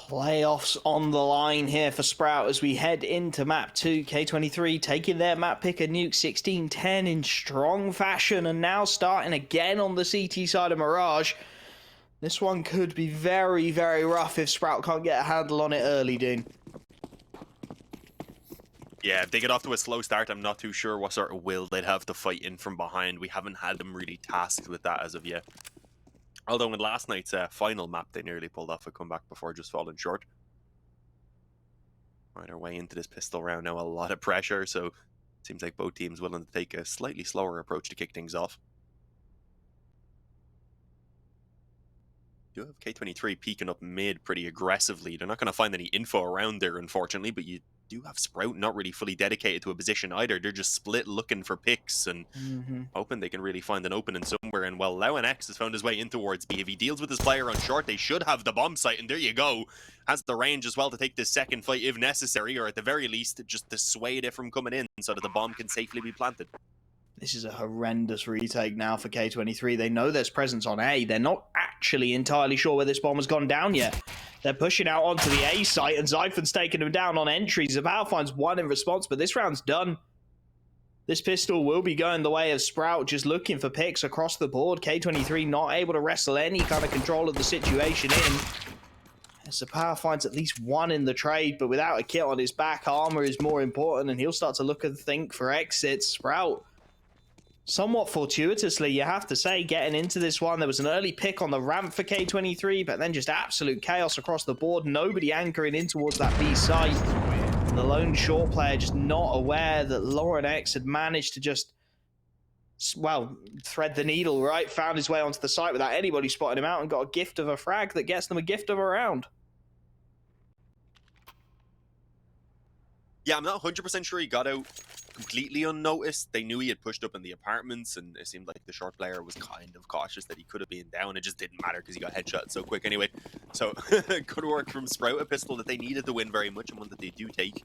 Playoffs on the line here for Sprout as we head into map 2. K23 taking their map pick a nuke 16-10 in strong fashion and now starting again on the CT side of Mirage. This one could be very, very rough if Sprout can't get a handle on it early, Dean. Yeah, if they get off to a slow start, I'm not too sure what sort of will they'd have to fight in from behind. We haven't had them really tasked with that as of yet. Although in last night's final map, they nearly pulled off a comeback before just falling short. Right our way into this pistol round now, a lot of pressure, so it seems like both teams willing to take a slightly slower approach to kick things off. You have K23 peeking up mid pretty aggressively. They're not going to find any info around there, unfortunately, but you do have Sprout not really fully dedicated to a position either. They're just split looking for picks and hoping they can really find an opening somewhere. And well, X has found his way in towards B. If he deals with his player on short, they should have the bomb site, and there you go. Has the range as well to take this second fight if necessary, or at the very least, just dissuade it from coming in so that the bomb can safely be planted. This is a horrendous retake now for K23. They know there's presence on A. They're not actually entirely sure where this bomb has gone down yet. They're pushing out onto the A site, and Zyphon's taking them down on entries. Zabao finds one in response, but this round's done. This pistol will be going the way of Sprout, just looking for picks across the board. K23 not able to wrestle any kind of control of the situation in. Zabao finds at least one in the trade, but without a kit on his back, armor is more important, and he'll start to look and think for exits. Sprout, somewhat fortuitously, you have to say, getting into this one. There was an early pick on the ramp for K23, but then just absolute chaos across the board. Nobody anchoring in towards that B site. And the lone short player just not aware that X had managed to just, well, thread the needle, right? Found his way onto the site without anybody spotting him out and got a gift of a frag that gets them a gift of a round. Yeah, I'm not 100% sure he got out completely unnoticed. They knew he had pushed up in the apartments, and it seemed like the short player was kind of cautious that he could have been down. It just didn't matter because he got headshot so quick anyway. So, good work from Sprout, a pistol that they needed to win very much, and one that they do take.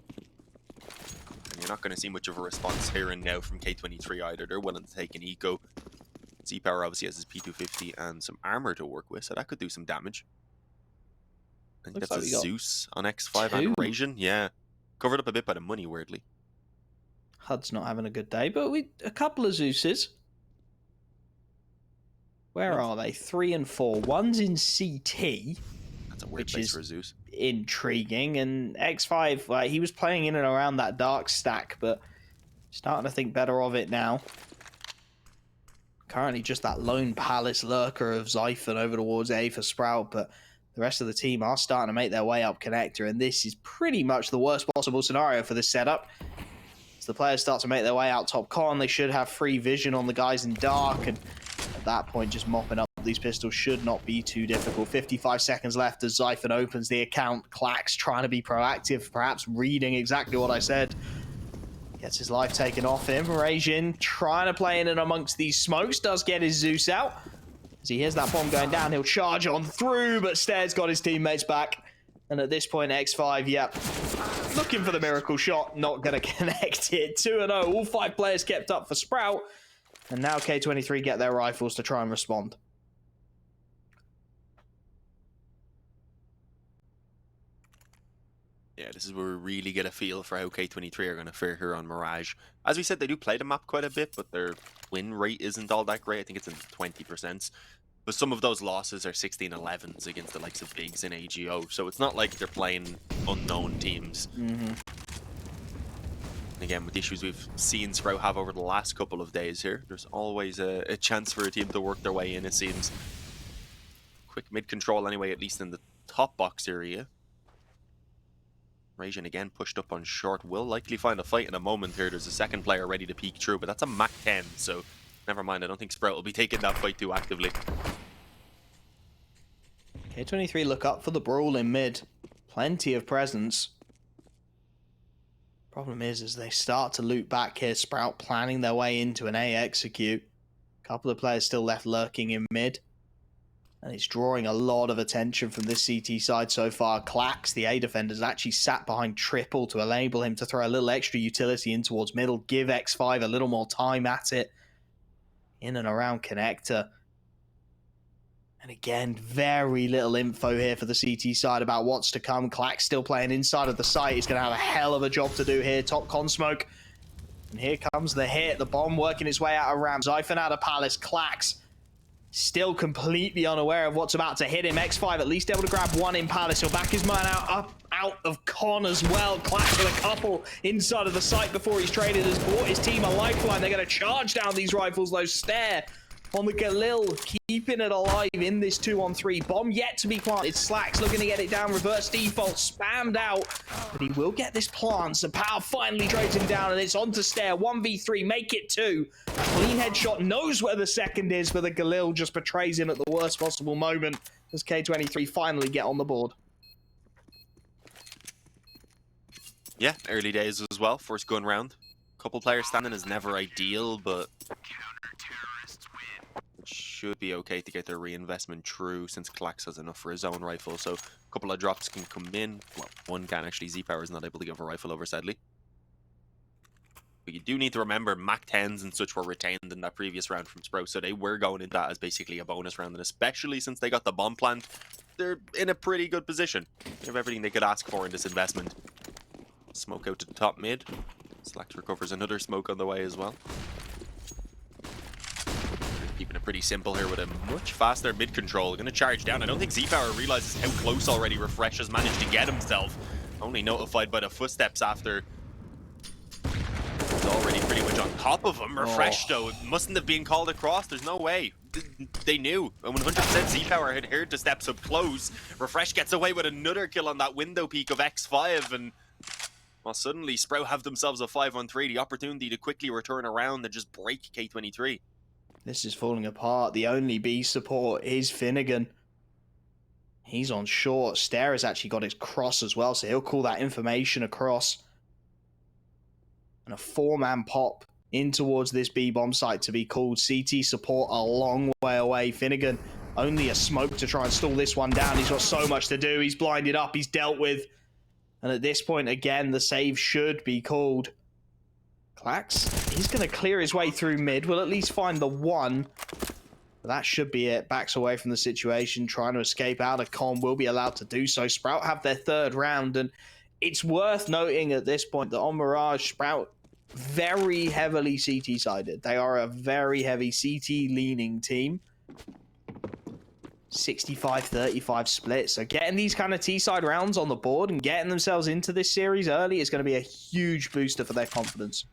And you're not going to see much of a response here and now from K23 either. They're willing to take an eco. Z-Power obviously has his P250 and some armor to work with, so that could do some damage. I think that's a Zeus on X5 and Mirage. Yeah. Covered up a bit by the money, weirdly. HUD's not having a good day, but a couple of Zeuses. Where are they? 3 and 4. One's in CT. That's a weird place for a Zeus. Intriguing. And X5, he was playing in and around that dark stack, but starting to think better of it now. Currently just that lone palace lurker of Zyphon over towards A for Sprout, but the rest of the team are starting to make their way up connector, and this is pretty much the worst possible scenario for this setup. As the players start to make their way out top con, they should have free vision on the guys in dark, and at that point, just mopping up these pistols should not be too difficult. 55 seconds left as Zyphon opens the account. Clax trying to be proactive, perhaps reading exactly what I said. Gets his life taken off him. Mirage trying to play in and amongst these smokes, does get his Zeus out. As he hears that bomb going down, he'll charge on through, but Stairs got his teammates back. And at this point, X5, yep, looking for the miracle shot, not going to connect it. 2-0, all 5 players kept up for Sprout. And now K23 get their rifles to try and respond. Yeah, this is where we really get a feel for how K23 are going to fare here on Mirage. As we said, they do play the map quite a bit, but their win rate isn't all that great. I think it's in the 20%. But some of those losses are 16-11s against the likes of Bigs and AGO, so it's not like they're playing unknown teams. And again, with the issues we've seen Sprout have over the last couple of days here, there's always a chance for a team to work their way in, it seems. Quick mid-control anyway, at least in the top box area. Mirage again pushed up on short. Will likely find a fight in a moment here. There's a second player ready to peek through, but that's a Mach 10, so never mind. I don't think Sprout will be taking that fight too actively. K23 look up for the brawl in mid. Plenty of presence. Problem is, as they start to loop back here, Sprout planning their way into an A execute. A couple of players still left lurking in mid. And it's drawing a lot of attention from this CT side so far. Clax, the A defender, has actually sat behind triple to enable him to throw a little extra utility in towards middle, give X5 a little more time at it. In and around connector. And again, very little info here for the CT side about what's to come. Clack still playing inside of the site. He's going to have a hell of a job to do here. Top con smoke. And here comes the hit. The bomb working its way out of ramp. Zyphon out of Palace. Clax still completely unaware of what's about to hit him. X5 at least able to grab one in Palace. He'll back his man out of con as well. Clax with a couple inside of the site before he's traded. Has bought his team a lifeline. They're going to charge down these rifles, though. Stare on the Galil, keeping it alive in this 2-on-3. Bomb yet to be planted. Slacks looking to get it down. Reverse default, spammed out. But he will get this plant. So Power finally trades him down, and it's on to Stare. 1v3, make it 2. Clean headshot, knows where the second is, but the Galil just betrays him at the worst possible moment as K23 finally get on the board. Yeah, early days as well. First gun round. Couple players standing is never ideal, but should be okay to get their reinvestment through since Clax has enough for his own rifle. So a couple of drops can come in. Well, one can actually. Z-Power is not able to give a rifle over, sadly. But you do need to remember Mac 10s and such were retained in that previous round from Sprout, so they were going into that as basically a bonus round, and especially since they got the bomb plant, they're in a pretty good position. They have everything they could ask for in this investment. Smoke out to the top mid. Slacks recovers another smoke on the way as well. Keeping it pretty simple here with a much faster mid control. Going to charge down. I don't think Z-Power realizes how close already Refresh has managed to get himself. Only notified by the footsteps after he's already pretty much on top of him. Refresh, though, mustn't have been called across. There's no way. They knew. And 100% Z-Power had heard the steps up close. Refresh gets away with another kill on that window peak of X5, and well, suddenly Sprout have themselves a 5-on-3. The opportunity to quickly return around and just break K23. This is falling apart. The only B support is Finnegan. He's on short. Stare has actually got his cross as well, so he'll call that information across. And a 4-man pop in towards this B bomb site to be called. CT support a long way away. Finnegan only a smoke to try and stall this one down. He's got so much to do. He's blinded up. He's dealt with. And at this point, again, the save should be called. Clax, he's going to clear his way through mid. We'll at least find the one. But that should be it. Backs away from the situation, trying to escape out of con. Will be allowed to do so. Sprout have their third round. And it's worth noting at this point that on Mirage, Sprout very heavily CT-sided. They are a very heavy CT-leaning team. 65-35 split. So getting these kind of T-side rounds on the board and getting themselves into this series early is going to be a huge booster for their confidence.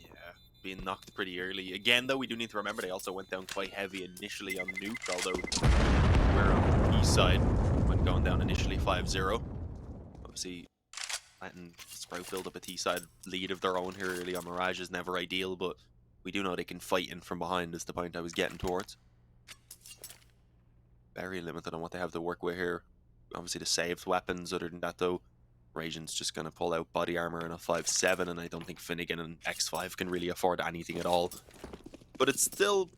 Yeah, being knocked pretty early. Again, though, we do need to remember they also went down quite heavy initially on Nuke, although we're on the east side when going down initially 5-0. Obviously, letting Sprout build up a T-side lead of their own here early on Mirage is never ideal, but we do know they can fight in from behind is the point I was getting towards. Very limited on what they have to work with here. Obviously the saved weapons. Other than that, though, Rajan's just going to pull out body armor and a 5-7, and I don't think Finnegan and X5 can really afford anything at all. But it's still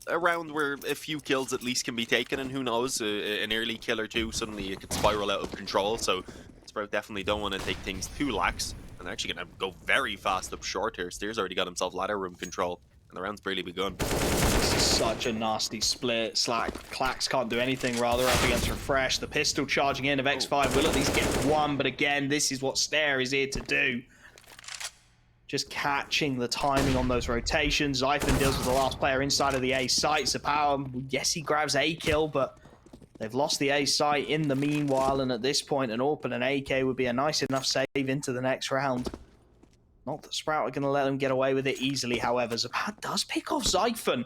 a round where a few kills at least can be taken, and who knows, an early kill or two, suddenly it could spiral out of control. So Sprout definitely don't want to take things too lax, and they're actually going to go very fast up short here. Steer's already got himself ladder room control, and the round's barely begun. This is such a nasty split. Clax can't do anything, rather, up against Refresh. The pistol charging in of X5 will at least get one, but again, this is what Stare is here to do. Just catching the timing on those rotations. Zyphon deals with the last player inside of the A site. So Power, yes, he grabs a kill, but they've lost the A site in the meanwhile, and at this point, an AWP and an AK would be a nice enough save into the next round. Not that Sprout are going to let them get away with it easily, however. Zapad does pick off Zyphon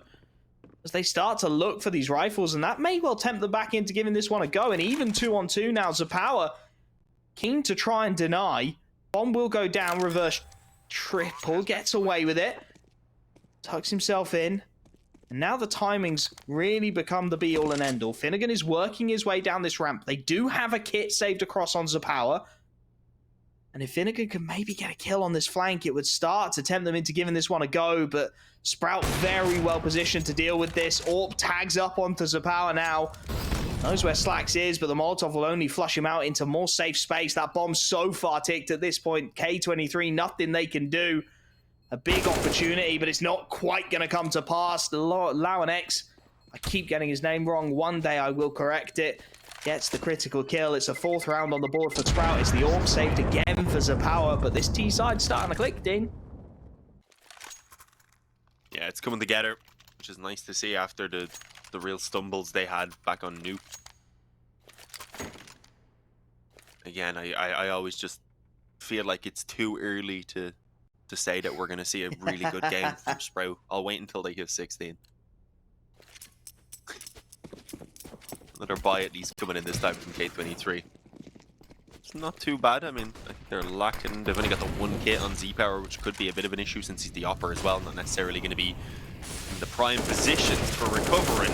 as they start to look for these rifles, and that may well tempt them back into giving this one a go. And even 2-on-2 now, Zapower keen to try and deny. Bomb will go down, reverse triple, gets away with it. Tucks himself in. And now the timings really become the be-all and end-all. Finnegan is working his way down this ramp. They do have a kit saved across on Zapower. And if Finnegan could maybe get a kill on this flank, it would start to tempt them into giving this one a go. But Sprout very well positioned to deal with this. AWP tags up onto Zapower now. Knows where Slacks is, but the Molotov will only flush him out into more safe space. That bomb's so far ticked at this point. K23, nothing they can do. A big opportunity, but it's not quite going to come to pass. Lauan X, I keep getting his name wrong. One day I will correct it. Gets the critical kill. It's a 4th round on the board for Sprout. It's the AWP saved again for Zapower, but this T side's starting to click, Dean. Yeah, it's coming together, which is nice to see after the real stumbles they had back on Nuke. Again, I always just feel like it's too early to say that we're going to see a really good game from Sprout. I'll wait until they hit 16. Another buy at least coming in this time from K23. It's not too bad. I mean, I think they're lacking. They've only got the 1 kit on Z-Power, which could be a bit of an issue since he's the upper as well. Not necessarily going to be in the prime positions for recovering.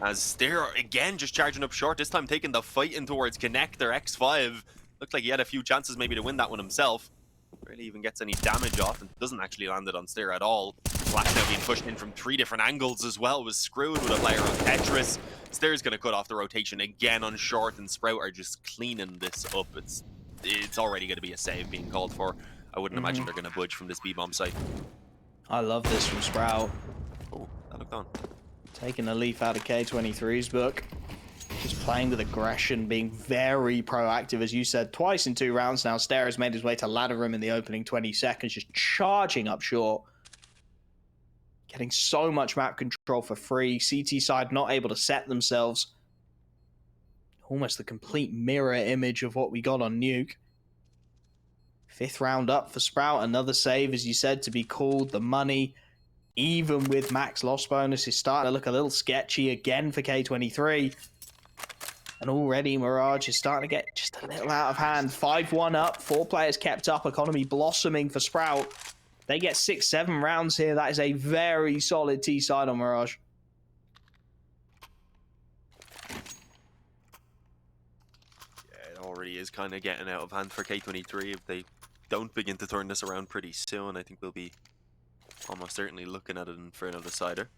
As they're again just charging up short, this time taking the fight in towards Connect, their X5. Looked like he had a few chances maybe to win that one himself. Really even gets any damage off and doesn't actually land it on Stair at all. Flash now being pushed in from 3 different angles as well. Was screwed with a player on Tetris. Stair's going to cut off the rotation again on short, and Sprout are just cleaning this up. It's already going to be a save being called for. I wouldn't imagine they're going to budge from this B-bomb site. I love this from Sprout. Oh, that looked on. Taking a leaf out of K23's book. Just playing with aggression, being very proactive, as you said, twice in 2 rounds now. Stair has made his way to ladder room in the opening 20 seconds, just charging up short. Getting so much map control for free. CT side not able to set themselves. Almost the complete mirror image of what we got on Nuke. 5th round up for Sprout. Another save, as you said, to be called. The money, even with max loss bonus, is starting to look a little sketchy again for K23. And already Mirage is starting to get just a little out of hand. 5-1 up, 4 players kept up, economy blossoming for Sprout. They get 6-7 rounds here. That is a very solid T side on Mirage. Yeah, it already is kind of getting out of hand for K23. If they don't begin to turn this around pretty soon, I think we'll be almost certainly looking at an Inferno decider.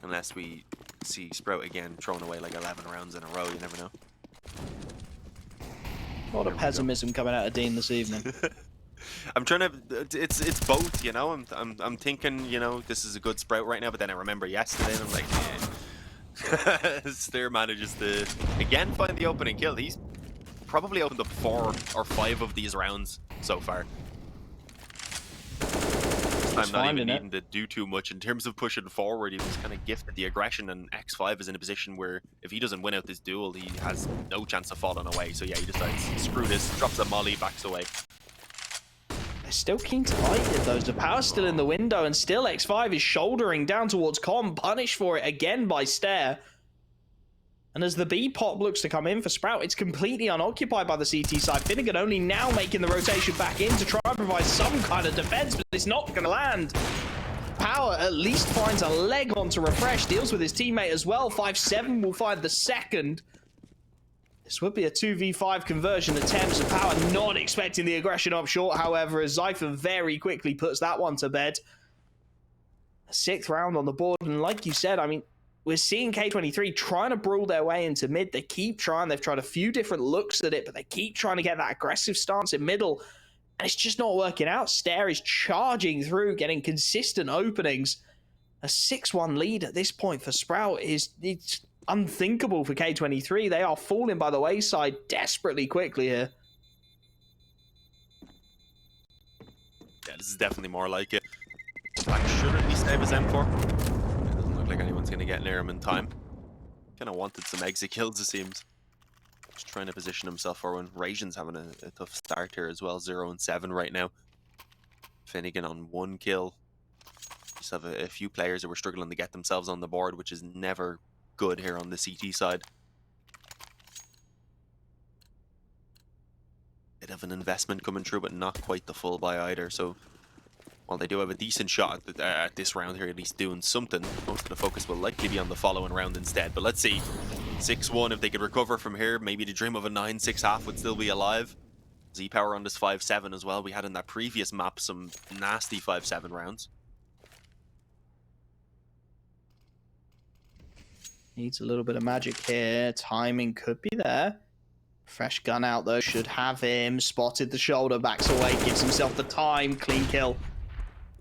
Unless we see Sprout again throwing away like 11 rounds in a row, you never know. A lot of pessimism coming out of Dean this evening. I'm trying to. It's both, you know. I'm thinking, you know, this is a good Sprout right now, but then I remember yesterday, and I'm like, yeah. Stair manages to again find the opening kill. He's probably opened up 4 or 5 of these rounds so far. I'm not even needing to do too much in terms of pushing forward. He was kind of gifted the aggression, and X5 is in a position where if he doesn't win out this duel, he has no chance of falling away. So yeah, he decides, screw this, drops a molly, backs away. They're still keen to fight it though. The power's still in the window, and still X5 is shouldering down towards Com, punished for it again by Stair. And as the B-pop looks to come in for Sprout, it's completely unoccupied by the CT side. Finnegan only now making the rotation back in to try and provide some kind of defense, but it's not going to land. Power at least finds a leg on to refresh, deals with his teammate as well. 5-7 will find the second. This would be a 2v5 conversion attempt. So Power not expecting the aggression up short, however, as Zypher very quickly puts that one to bed. A 6th round on the board, and like you said, I mean, we're seeing K23 trying to brawl their way into mid. They keep trying. They've tried a few different looks at it, but they keep trying to get that aggressive stance in middle. And it's just not working out. Stair is charging through, getting consistent openings. A 6-1 lead at this point for Sprout it's unthinkable for K23. They are falling by the wayside desperately quickly here. Yeah, this is definitely more like it. Black should at least save his M4. Like anyone's gonna get near him in time. Kind of wanted some exit kills, it seems. Just trying to position himself for when Rajan's having a tough start here as well. 0-7 right now. Finnegan on 1 kill. Just have a few players that were struggling to get themselves on the board, which is never good here on the CT side. Bit of an investment coming through, but not quite the full buy either. So while they do have a decent shot at this round here, at least doing something, most of the focus will likely be on the following round instead. But let's see. 6-1, if they could recover from here, maybe the dream of a 9-6 half would still be alive. Z-Power on this 5-7 as well. We had in that previous map some nasty 5-7 rounds. Needs a little bit of magic here. Timing could be there. Fresh gun out though, should have him. Spotted the shoulder, backs away, gives himself the time. Clean kill.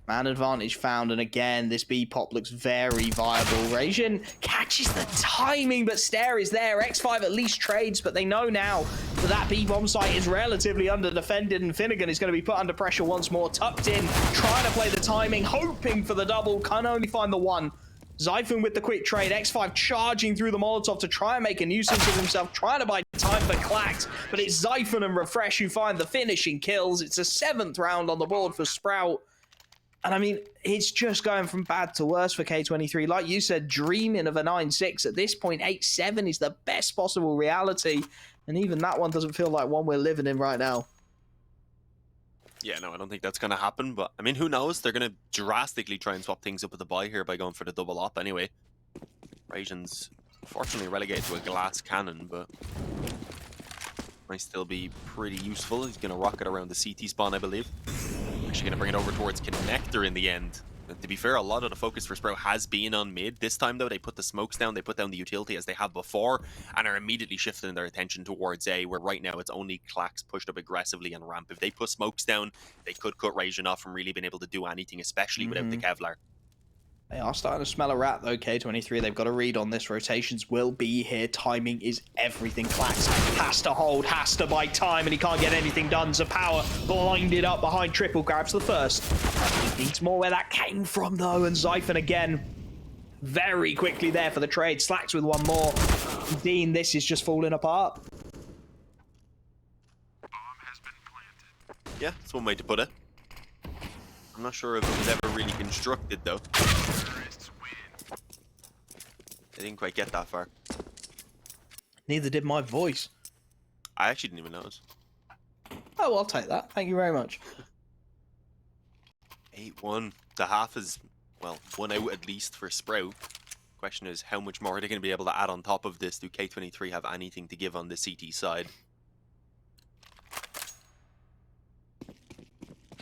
Man advantage found, and again, this B-pop looks very viable. Rajin catches the timing, but Stare is there. X5 at least trades, but they know now that that B-bomb site is relatively under-defended, and Finnegan is going to be put under pressure once more. Tucked in, trying to play the timing, hoping for the double, can only find the one. Zyphon with the quick trade, X5 charging through the Molotov to try and make a nuisance of himself, trying to buy time for Clax, but it's Zyphon and Refresh who find the finishing kills. It's a 7th round on the board for Sprout. And I mean, it's just going from bad to worse for K23. Like you said, dreaming of a 9-6. At this point, 8-7 is the best possible reality. And even that one doesn't feel like one we're living in right now. Yeah, no, I don't think that's going to happen. But, I mean, who knows? They're going to drastically try and swap things up with the buy here by going for the double op anyway. Rajin's unfortunately relegated to a glass cannon, but might still be pretty useful. He's going to rocket around the CT spawn, I believe. Actually going to bring it over towards Connector in the end. And to be fair, a lot of the focus for Sprout has been on mid. This time, though, they put the smokes down, they put down the utility as they have before, and are immediately shifting their attention towards A, where right now it's only Clax pushed up aggressively on ramp. If they put smokes down, they could cut Rajin off from really being able to do anything, especially without the Kevlar. They are starting to smell a rat, though, K23. They've got a read on this. Rotations will be here. Timing is everything. Clax has to hold, has to buy time, and he can't get anything done. Zapower blinded up behind triple. Grabs the first. He needs more where that came from, though, and Zyphon again very quickly there for the trade. Slacks with one more. Dean, this is just falling apart. Yeah, that's one way to put it. I'm not sure if it was ever really constructed, though. They didn't quite get that far. Neither did my voice. I actually didn't even notice. Oh, I'll take that. Thank you very much. 8-1. The half is, well, 1 out at least for Sprout. Question is, how much more are they going to be able to add on top of this? Do K23 have anything to give on the CT side?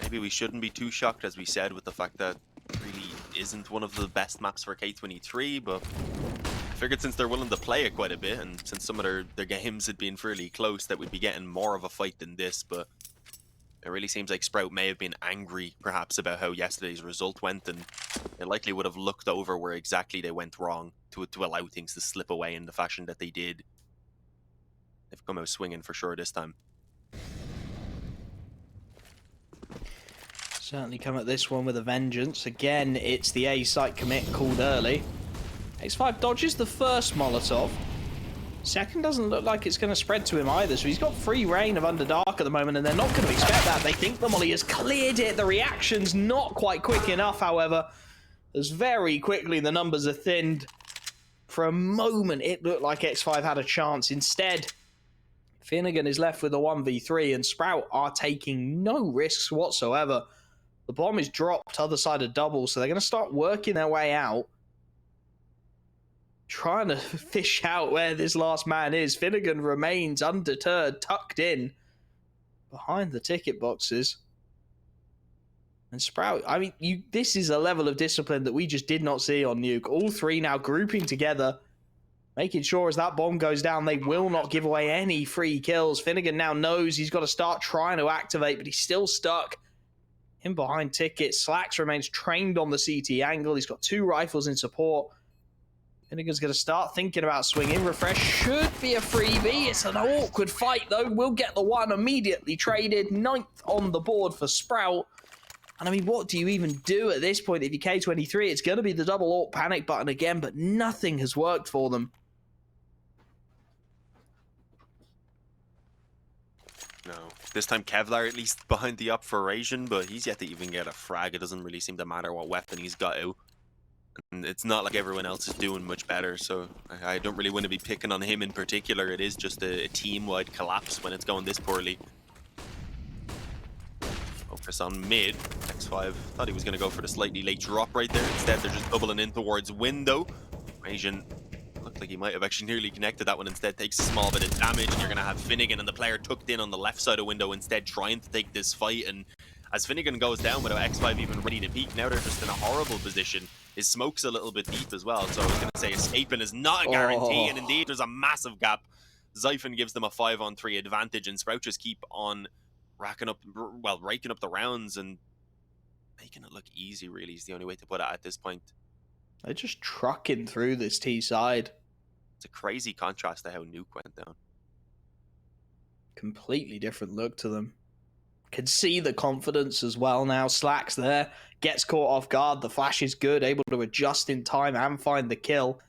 Maybe we shouldn't be too shocked, as we said, with the fact that it really isn't one of the best maps for K23, but I figured since they're willing to play it quite a bit, and since some of their games had been fairly close, that we'd be getting more of a fight than this, but it really seems like Sprout may have been angry, perhaps, about how yesterday's result went, and they likely would have looked over where exactly they went wrong to allow things to slip away in the fashion that they did. They've come out swinging for sure this time. Certainly come at this one with a vengeance. Again, it's the A site commit called early. X5 dodges the first Molotov. Second doesn't look like it's going to spread to him either, so he's got free reign of Underdark at the moment, and they're not going to expect that. They think the Molly has cleared it. The reaction's not quite quick enough, however, as very quickly the numbers are thinned. For a moment, it looked like X5 had a chance. Instead, Finnegan is left with a 1v3, and Sprout are taking no risks whatsoever. The bomb is dropped other side of double, so they're going to start working their way out. Trying to fish out where this last man is. Finnegan remains undeterred, tucked in behind the ticket boxes. And Sprout, I mean, this is a level of discipline that we just did not see on Nuke. All three now grouping together, making sure as that bomb goes down, they will not give away any free kills. Finnegan now knows he's got to start trying to activate, but he's still stuck in behind ticket. Slacks remains trained on the CT angle. He's got 2 rifles in support. Finnegan's going to start thinking about swinging. Refresh should be a freebie. It's an awkward fight, though. We'll get the one immediately traded. 9th on the board for Sprout. And I mean, what do you even do at this point if you're K23? It's going to be the double AWP panic button again, but nothing has worked for them. No. This time Kevlar at least behind the up for Rajin, but he's yet to even get a frag. It doesn't really seem to matter what weapon he's got out. And it's not like everyone else is doing much better, so I don't really want to be picking on him in particular. It is just a team-wide collapse when it's going this poorly. Focus on mid. X5 thought he was going to go for the slightly late drop right there. Instead, they're just doubling in towards window. Rajin looked like he might have actually nearly connected that one. Instead, takes a small bit of damage, and you're going to have Finnegan and the player tucked in on the left side of window instead, trying to take this fight. And as Finnegan goes down without X5 even ready to peek, now they're just in a horrible position. His smoke's a little bit deep as well, so I was going to say escaping is not a guarantee, and indeed there's a massive gap Zyphon gives them a 5-on-3 advantage, and Sprout just keep on raking up the rounds and making it look easy, really, is the only way to put it at this point. They're just trucking through this T side. It's a crazy contrast to how Nuke went down. Completely different look to them. Can see the confidence as well now. Slack's there, gets caught off guard. The flash is good, able to adjust in time and find the kill.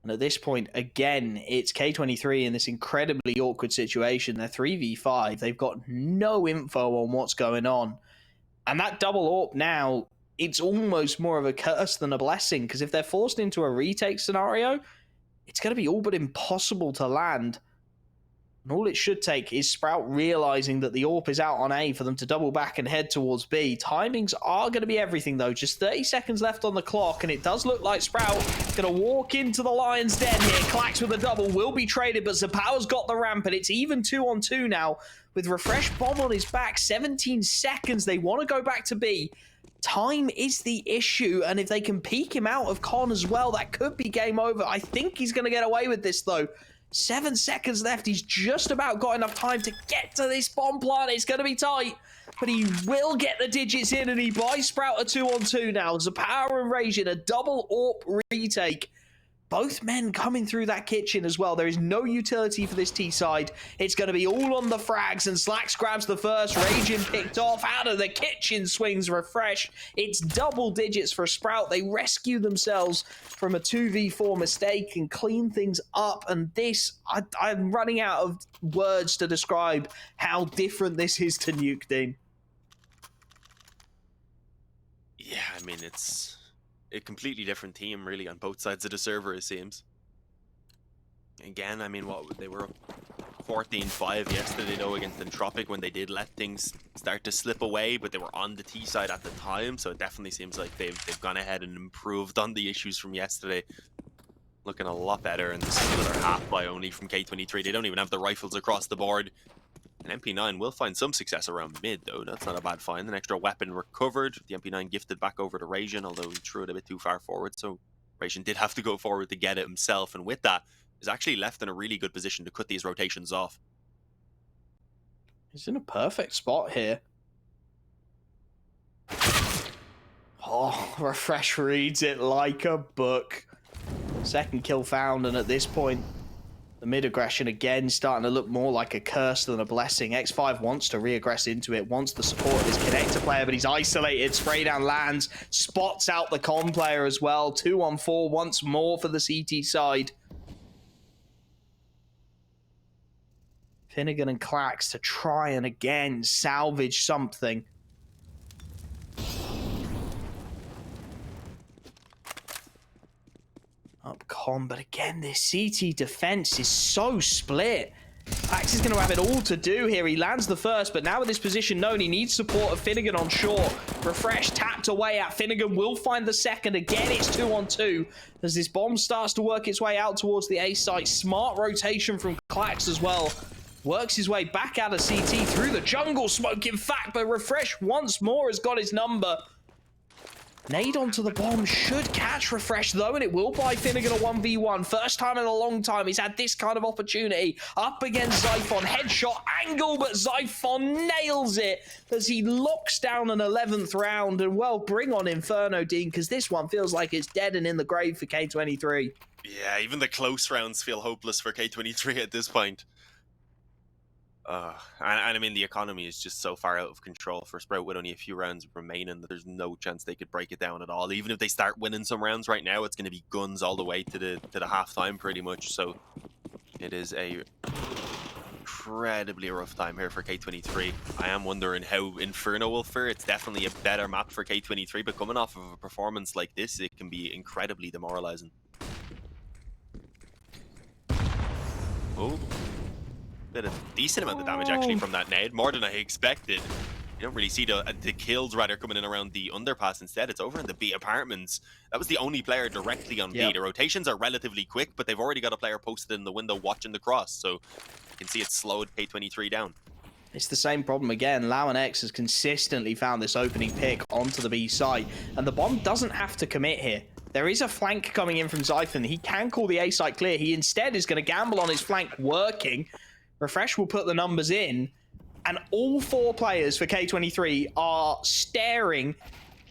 And at this point, again, it's K23 in this incredibly awkward situation. They're 3v5. They've got no info on what's going on. And that double AWP now, it's almost more of a curse than a blessing, because if they're forced into a retake scenario, it's going to be all but impossible to land. And all it should take is Sprout realizing that the AWP is out on A for them to double back and head towards B. Timings are going to be everything, though. Just 30 seconds left on the clock, and it does look like Sprout going to walk into the Lion's Den here. Clax with a double will be traded, but Zapower's got the ramp, and it's even 2-on-2 now with Refresh Bomb on his back. 17 seconds. They want to go back to B. Time is the issue, and if they can peek him out of Con as well, that could be game over. I think he's going to get away with this, though. 7 seconds left. He's just about got enough time to get to this bomb plant. It's going to be tight, but he will get the digits in, and he buys Sprout a 2-on-2 now. Zapower and Rage in a double AWP retake. Both men coming through that kitchen as well. There is no utility for this T side. It's going to be all on the frags, and Slacks grabs the first. Raging picked off. Out of the kitchen swings Refresh. It's double digits for Sprout. They rescue themselves from a 2v4 mistake and clean things up. And this, I'm running out of words to describe how different this is to Nuke, Dean. Yeah, I mean, it's a completely different team, really, on both sides of the server, it seems. Again, I mean, they were up 14-5 yesterday, though, against Entropic when they did let things start to slip away, but they were on the T side at the time, so it definitely seems like they've gone ahead and improved on the issues from yesterday. Looking a lot better, and this is another half buy only from K23. They don't even have the rifles across the board. And MP9 will find some success around mid, though. That's not a bad find. An extra weapon recovered. The MP9 gifted back over to Rasian, although he threw it a bit too far forward, so Rasian did have to go forward to get it himself. And with that, is actually left in a really good position to cut these rotations off. He's in a perfect spot here. Oh, Refresh reads it like a book. Second kill found, and at this point, the mid-aggression again starting to look more like a curse than a blessing. X5 wants to re-aggress into it, wants the support of his connector player, but he's isolated. Spray down lands, spots out the con player as well. 2-on-4 once more for the CT side. Finnegan and Clax to try and again salvage something. Up con, but again, this CT defense is so split. Clax is going to have it all to do here. He lands the first, but now with this position known, he needs support of Finnegan on short. Refresh tapped away at Finnegan. Will find the second. Again, it's 2-on-2 as this bomb starts to work its way out towards the A site. Smart rotation from Clax as well. Works his way back out of CT through the jungle smoke, in fact, but Refresh once more has got his number. Nade onto the bomb should catch Refresh, though, and it will buy Finnegan a 1v1. First time in a long time he's had this kind of opportunity. Up against Zyphon. Headshot angle, but Zyphon nails it as he locks down an 11th round. And, well, bring on Inferno, Dean, because this one feels like it's dead and in the grave for K23. Yeah, even the close rounds feel hopeless for K23 at this point. And I mean, the economy is just so far out of control for Sprout with only a few rounds remaining that there's no chance they could break it down at all. Even if they start winning some rounds right now, it's going to be guns all the way to the halftime pretty much. So it is a incredibly rough time here for K23. I am wondering how Inferno will fare. It's definitely a better map for K23, but coming off of a performance like this, it can be incredibly demoralizing. Oh. Did a decent amount of damage actually from that nade, more than I expected. You don't really see the kills rather coming in around the underpass. Instead, it's over in the B apartments. That was the only player directly on B. The rotations are relatively quick, but they've already got a player posted in the window watching the cross, so you can see it slowed K23 down. It's the same problem again. Lau and X has consistently found this opening pick onto the B site, and the bomb doesn't have to commit here. There is a flank coming in from Zyphon. He can call the A site clear. He instead is going to gamble on his flank working. Refresh will put the numbers in. And all 4 players for K23 are staring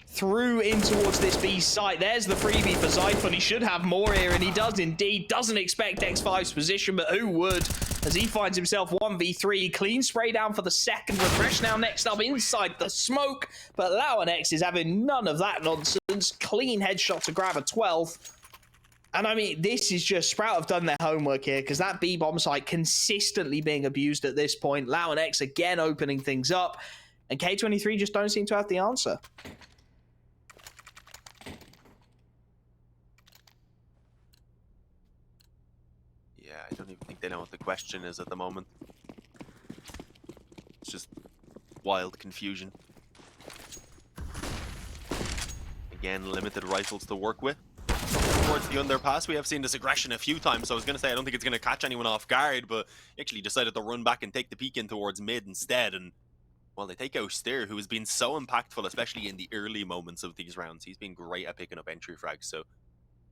through in towards this B site. There's the freebie for Zyphon. He should have more here, and he does indeed. Doesn't expect X5's position, but who would? As he finds himself 1v3. Clean spray down for the second. Refresh now next up inside the smoke, but Lauanex is having none of that nonsense. Clean headshot to grab a 12th. And I mean, this is just, Sprout have done their homework here, because that B bomb site consistently being abused at this point. Lauanex again opening things up, and K23 just don't seem to have the answer. I don't even think they know what the question is at the moment. It's just wild confusion. Again, limited rifles to work with. Towards the underpass, we have seen this aggression a few times, so I was going to say I don't think it's going to catch anyone off guard, but he actually decided to run back and take the peek in towards mid instead, and well, they take out Steer, who has been so impactful, especially in the early moments of these rounds. He's been great at picking up entry frags, so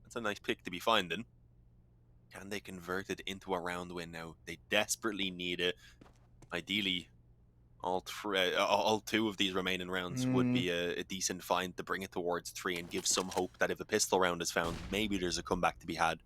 that's a nice pick to be finding. Can they convert it into a round win now? They desperately need it. Ideally, all 2 of these remaining rounds would be a decent find to bring it towards 3 and give some hope that if a pistol round is found, maybe there's a comeback to be had.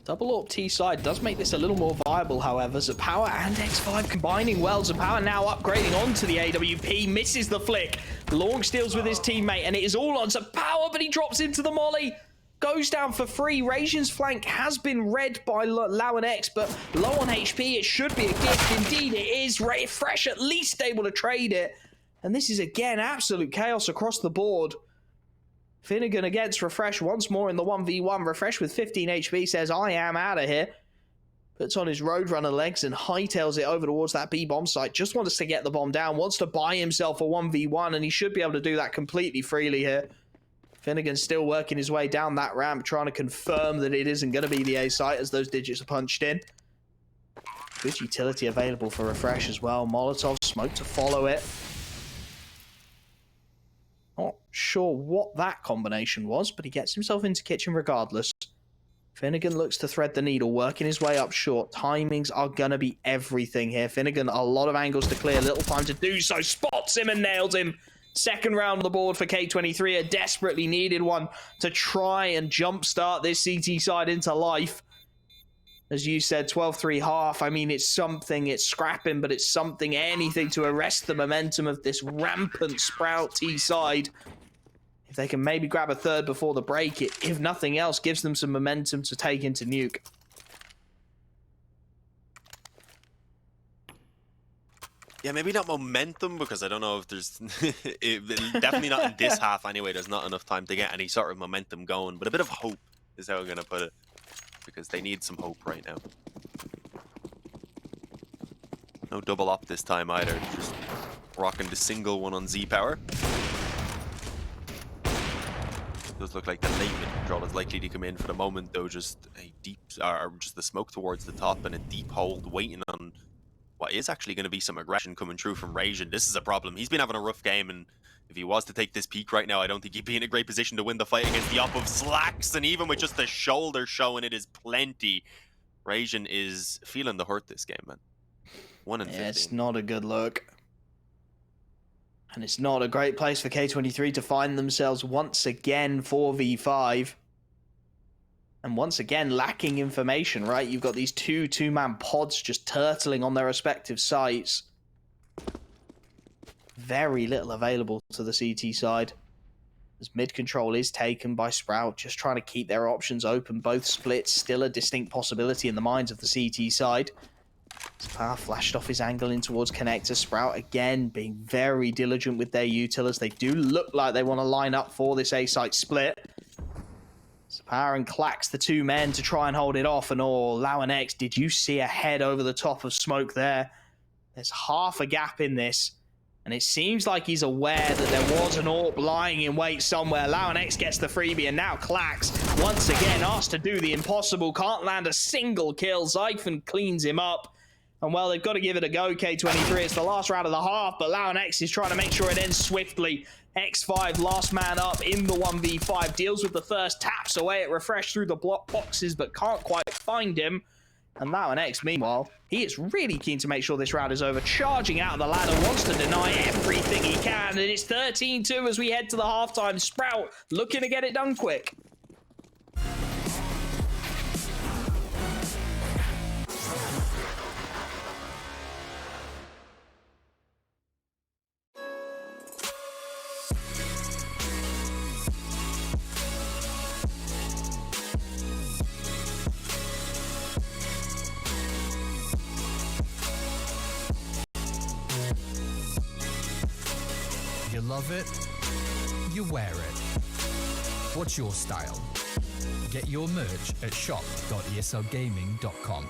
Double AWP T side does make this a little more viable, however. Zapower and X5 combining well. Zapower now upgrading onto the AWP, misses the flick. Long steals with his teammate, and it is all on Zapower, but he drops into the molly. Goes down for free. Rasian's flank has been read by Lauanex, but low on HP. It should be a gift. Indeed, it is. Refresh at least able to trade it. And this is, again, absolute chaos across the board. Finnegan against Refresh once more in the 1v1. Refresh with 15 HP says, I am out of here. Puts on his Roadrunner legs and hightails it over towards that B bomb site. Just wants to get the bomb down. Wants to buy himself a 1v1, and he should be able to do that completely freely here. Finnegan still working his way down that ramp, trying to confirm that it isn't going to be the A site as those digits are punched in. Good utility available for Refresh as well. Molotov, smoke to follow it. Not sure what that combination was, but he gets himself into kitchen regardless. Finnegan looks to thread the needle, working his way up short. Timings are going to be everything here. Finnegan, a lot of angles to clear, little time to do so. Spots him and nails him. Second round on the board for K23, a desperately needed one to try and jumpstart this CT side into life. As you said, 12-3 half. I mean, it's something, it's scrapping, but it's something, anything to arrest the momentum of this rampant Sprout T side. If they can maybe grab a third before the break, it, if nothing else, gives them some momentum to take into Nuke. Yeah, maybe not momentum, because I don't know if there's... definitely not in this half anyway. There's not enough time to get any sort of momentum going. But a bit of hope is how I'm going to put it. Because they need some hope right now. No double up this time either. Just rocking the single one on Z-Power. Does look like the late mid control is likely to come in for the moment, though. Just a deep... or just the smoke towards the top and a deep hold waiting on... what is actually going to be some aggression coming through from Rasian. This is a problem. He's been having a rough game, and if he was to take this peak right now, I don't think he'd be in a great position to win the fight against the up of Slacks, and even with just the shoulder showing, it is plenty. Rasian is feeling the hurt this game, man. 1 in 15. It's not a good look. And it's not a great place for K23 to find themselves once again 4v5. And once again, lacking information, right? You've got these two-man pods just turtling on their respective sites. Very little available to the CT side. As mid control is taken by Sprout, just trying to keep their options open. Both splits still a distinct possibility in the minds of the CT side. Power flashed off his angle in towards connector. Sprout again being very diligent with their util, as they do look like they want to line up for this A-site split. Power and Clacks, the 2 men, to try and hold it off and all. Lauanex, did you see a head over the top of smoke there? There's half a gap in this, and it seems like he's aware that there was an AWP lying in wait somewhere. Lauanex gets the freebie, and now Clacks, once again, asked to do the impossible. Can't land a single kill. Zyphon cleans him up. And well, they've got to give it a go, K23. It's the last round of the half, but Launex is trying to make sure it ends swiftly. X5, last man up in the 1v5, deals with the first, taps away at Refresh through the block boxes, but can't quite find him. And Launex, meanwhile, he is really keen to make sure this round is over. Charging out of the ladder, wants to deny everything he can, and it's 13-2 as we head to the halftime. Sprout looking to get it done quick. You love it, you wear it. What's your style? Get your merch at shop.eslgaming.com.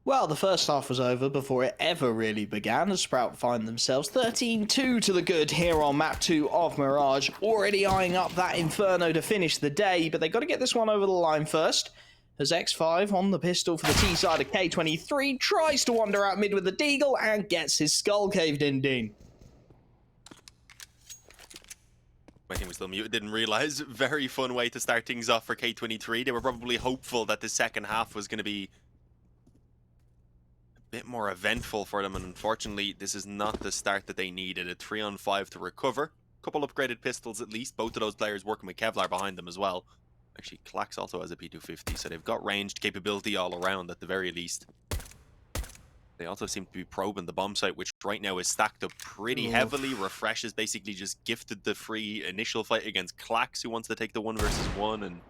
Well, the first half was over before it ever really began, as Sprout find themselves 13-2 to the good here on map 2 of Mirage, already eyeing up that Inferno to finish the day, but they got to get this one over the line first, as X5 on the pistol for the T side of K23 tries to wander out mid with the Deagle and gets his skull caved in, Dean. I think we're still muted, didn't realize. Very fun way to start things off for K23. They were probably hopeful that the second half was going to be bit more eventful for them, and unfortunately this is not the start that they needed. A 3-on-5 to recover, couple upgraded pistols at least, both of those players working with Kevlar behind them as well. Actually, Klax also has a P250, so they've got ranged capability all around at the very least. They also seem to be probing the bomb site, which right now is stacked up pretty heavily. Refresh has basically just gifted the free initial fight against Klax, who wants to take the 1-versus-1, and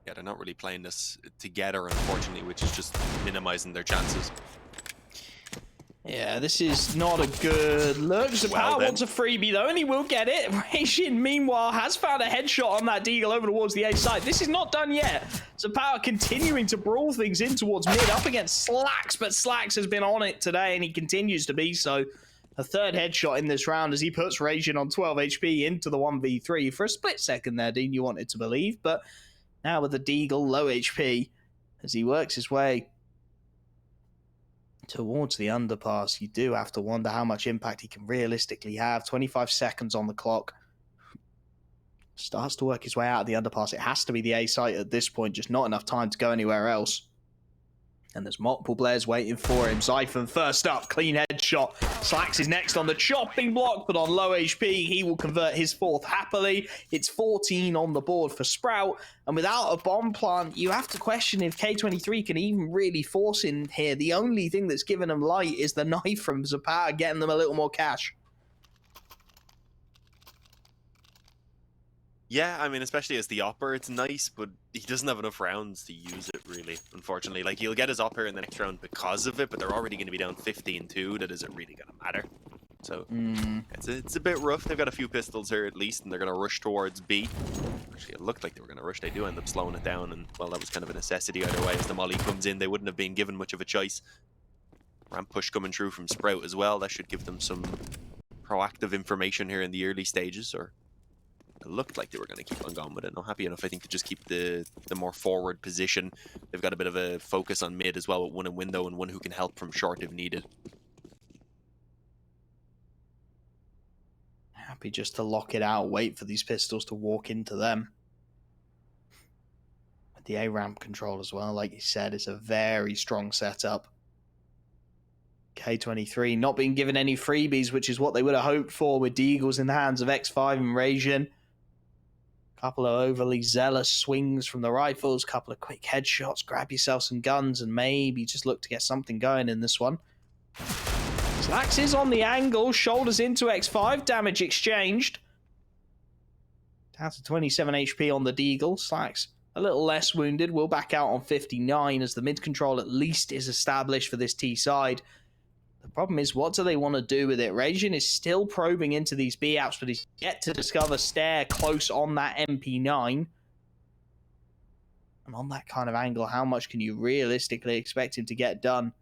yeah, they're not really playing this together, unfortunately, which is just minimizing their chances. Yeah, this is not a good look. Zapata wants a freebie though, and he will get it. Reishin, meanwhile, has found a headshot on that Deagle over towards the A side. This is not done yet. Zapata continuing to brawl things in towards mid, up against Slacks, but Slacks has been on it today, and he continues to be so. A third headshot in this round as he puts Reishin on 12 HP into the 1v3. For a split second there, Dean, you wanted to believe, but now with the Deagle low HP, as he works his way towards the underpass, you do have to wonder how much impact he can realistically have. 25 seconds on the clock. Starts to work his way out of the underpass. It has to be the A site at this point, just not enough time to go anywhere else. And there's multiple players waiting for him. Zyphon first up, clean headshot. Slacks is next on the chopping block, but on low HP, he will convert his fourth happily. It's 14 on the board for Sprout. And without a bomb plant, you have to question if K23 can even really force in here. The only thing that's given them light is the knife from Zapata, getting them a little more cash. Yeah, I mean, especially as the Opper, it's nice, but he doesn't have enough rounds to use it, really, unfortunately. Like, he'll get his Opper in the next round because of it, but they're already going to be down 15-2. That isn't really going to matter. So, it's a bit rough. They've got a few pistols here, at least, and they're going to rush towards B. Actually, it looked like they were going to rush. They do end up slowing it down, and, well, that was kind of a necessity either way. As the molly comes in, they wouldn't have been given much of a choice. Ramp push coming through from Sprout as well. That should give them some proactive information here in the early stages, or it looked like they were going to keep on going with it. I'm happy enough, I think, to just keep the more forward position. They've got a bit of a focus on mid as well, with one in window and one who can help from short if needed. Happy just to lock it out, wait for these pistols to walk into them. With the A-ramp control as well, like you said, it's a very strong setup. K23 not being given any freebies, which is what they would have hoped for with Deagles in the hands of X5 and Reishin. Couple of overly zealous swings from the rifles, couple of quick headshots, grab yourself some guns, and maybe just look to get something going in this one. Slacks is on the angle, shoulders into X5, damage exchanged. Down to 27 HP on the Deagle. Slacks a little less wounded, will back out on 59 as the mid control at least is established for this T side. The problem is, what do they want to do with it? Reishin is still probing into these B apps, but he's yet to discover Stair close on that MP9. And on that kind of angle, how much can you realistically expect him to get done?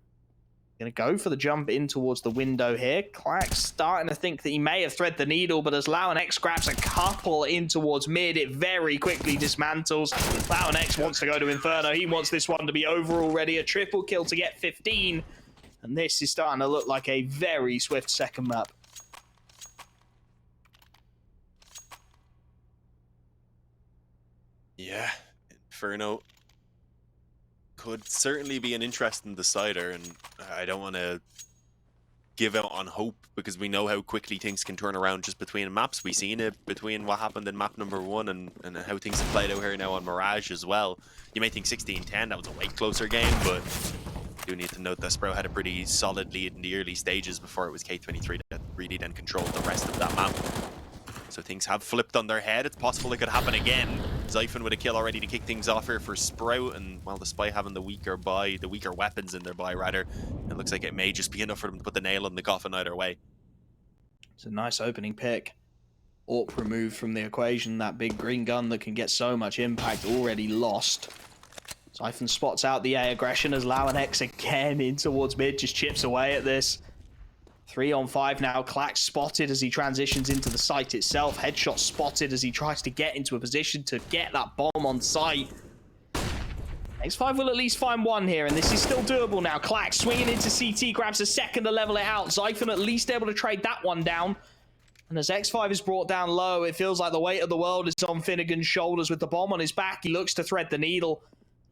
Going to go for the jump in towards the window here. Klax starting to think that he may have threaded the needle, but as Launex grabs a couple in towards mid, it very quickly dismantles. Launex wants to go to Inferno. He wants this one to be over already. A triple kill to get 15. And this is starting to look like a very swift second map. Yeah, Inferno could certainly be an interesting decider, and I don't want to give out on hope because we know how quickly things can turn around just between maps. We've seen it between what happened in map number 1 and how things have played out here now on Mirage as well. You may think 16-10, that was a way closer game, but do need to note that Sprout had a pretty solid lead in the early stages before it was K23 that really then controlled the rest of that map. So things have flipped on their head. It's possible it could happen again. Zyphon with a kill already to kick things off here for Sprout, and well, the Spy having the weaker weapons in their buy rather, it looks like it may just be enough for them to put the nail in the coffin either way. It's a nice opening pick. AWP removed from the equation, that big green gun that can get so much impact already lost. Zyphon spots out the A aggression as Lauanex again in towards mid, just chips away at this. 3 on 5 now. Clack spotted as he transitions into the site itself. Headshot spotted as he tries to get into a position to get that bomb on site. X5 will at least find one here, and this is still doable now. Clack swinging into CT, grabs a second to level it out. Zyphon at least able to trade that one down. And as X5 is brought down low, it feels like the weight of the world is on Finnegan's shoulders with the bomb on his back. He looks to thread the needle,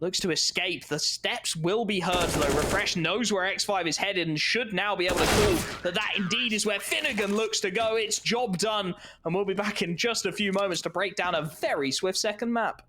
looks to escape. The steps will be heard, though. Refresh knows where X5 is headed and should now be able to call that that indeed is where Finnegan looks to go. It's job done, and we'll be back in just a few moments to break down a very swift second map.